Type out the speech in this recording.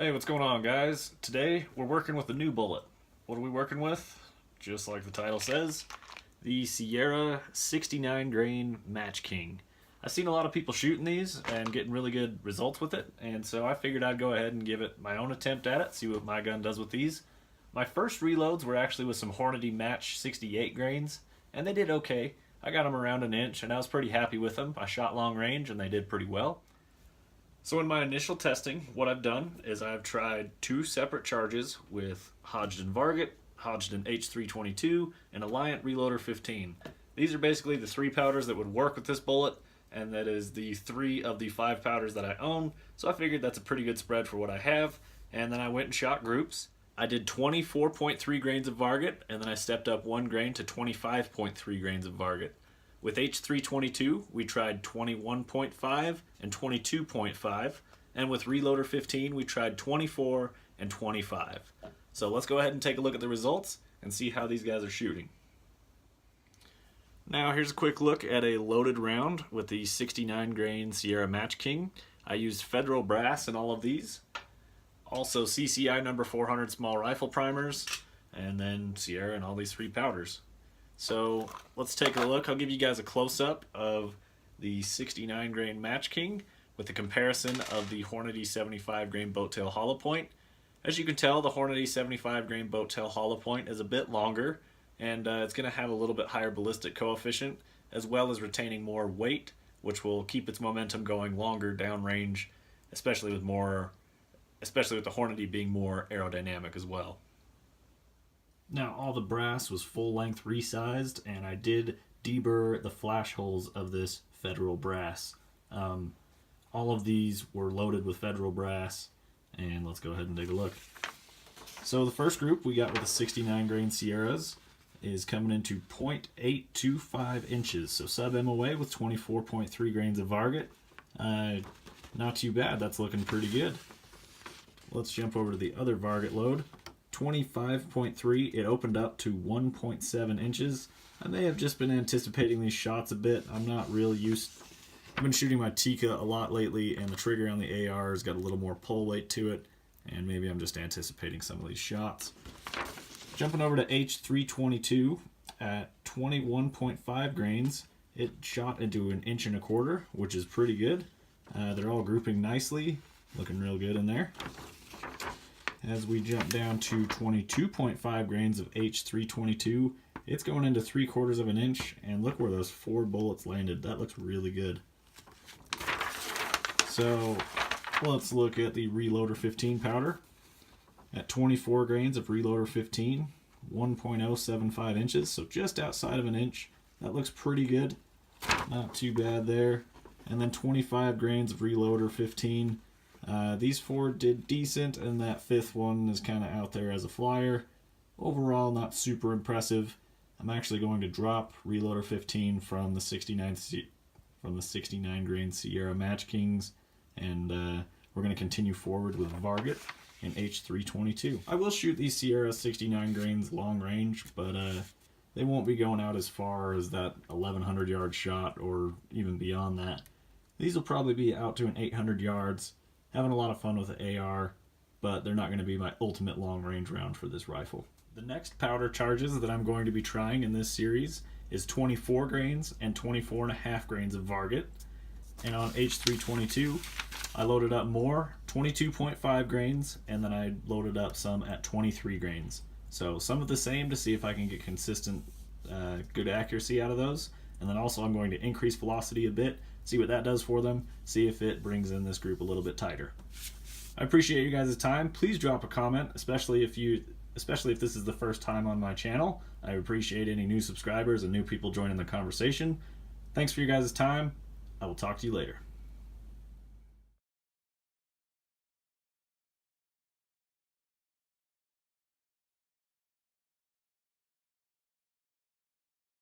Hey, what's going on, guys? Today we're working with a new bullet. What are we working with? Just like the title says, the Sierra 69 grain Matchking. I've seen a lot of people shooting these and getting really good results with it, and so I figured I'd go ahead and give it my own attempt at it, see what my gun does with these. My first reloads were actually with some Hornady Match 68 grains, and they did okay. I got them around an inch, and I was pretty happy with them. I shot long range, and they did pretty well. So in my initial testing, what I've done is I've tried two separate charges with Hodgdon Varget, Hodgdon H322, and Alliant Reloader 15. These are basically the three powders that would work with this bullet, and that is the three of the five powders that I own. So I figured that's a pretty good spread for what I have, and then I went and shot groups. I did 24.3 grains of Varget, and then I stepped up 1 grain to 25.3 grains of Varget. With H322, we tried 21.5 and 22.5, and with Reloader 15, we tried 24 and 25. So let's go ahead and take a look at the results and see how these guys are shooting. Now here's a quick look at a loaded round with the 69 grain Sierra Matchking. I used Federal brass in all of these. Also CCI number 400 small rifle primers, and then Sierra and all these three powders. So let's take a look. I'll give you guys a close-up of the 69 grain Matchking with a comparison of the Hornady 75 grain boat tail hollow point. As you can tell, the Hornady 75 grain boat tail hollow point is a bit longer, and it's going to have a little bit higher ballistic coefficient, as well as retaining more weight, which will keep its momentum going longer downrange, especially with the Hornady being more aerodynamic as well. Now all the brass was full length resized, and I did deburr the flash holes of this Federal brass. All of these were loaded with Federal brass, and let's go ahead and take a look. So the first group we got with the 69 grain Sierras is coming into 0.825 inches, so sub MOA with 24.3 grains of Varget. Not too bad, that's looking pretty good. Let's jump over to the other Varget load. 25.3, it opened up to 1.7 inches. I may have just been anticipating these shots a bit. I'm not real used. I've been shooting my Tikka a lot lately, and the trigger on the AR has got a little more pull weight to it, and maybe I'm just anticipating some of these shots. Jumping over to H322 at 21.5 grains, it shot into 1.25 inches, which is pretty good. They're all grouping nicely, looking real good in there. As we jump down to 22.5 grains of H322, it's going into 3/4 inch, and look where those 4 bullets landed. That looks really good. So let's look at the Reloader 15 powder. At 24 grains of Reloader 15, 1.075 inches, so just outside of 1 inch. That looks pretty good. Not too bad there. And then 25 grains of Reloader 15. These 4 did decent, and that 5th one is kind of out there as a flyer. Overall, not super impressive. I'm actually going to drop Reloader 15 from the 69 grain Sierra Matchkings, and we're going to continue forward with Varget and H322. I will shoot these Sierra 69 grains long range, but they won't be going out as far as that 1,100 yard shot or even beyond that. These will probably be out to an 800 yards. Having a lot of fun with the AR, but they're not going to be my ultimate long-range round for this rifle. The next powder charges that I'm going to be trying in this series is 24 grains and 24.5 grains of Varget. And on H322, I loaded up more, 22.5 grains, and then I loaded up some at 23 grains. So some of the same to see if I can get consistent, good accuracy out of those. And then also I'm going to increase velocity a bit, see what that does for them, see if it brings in this group a little bit tighter. I appreciate you guys' time. Please drop a comment, especially if this is the first time on my channel. I appreciate any new subscribers and new people joining the conversation. Thanks for your guys' time. I will talk to you later.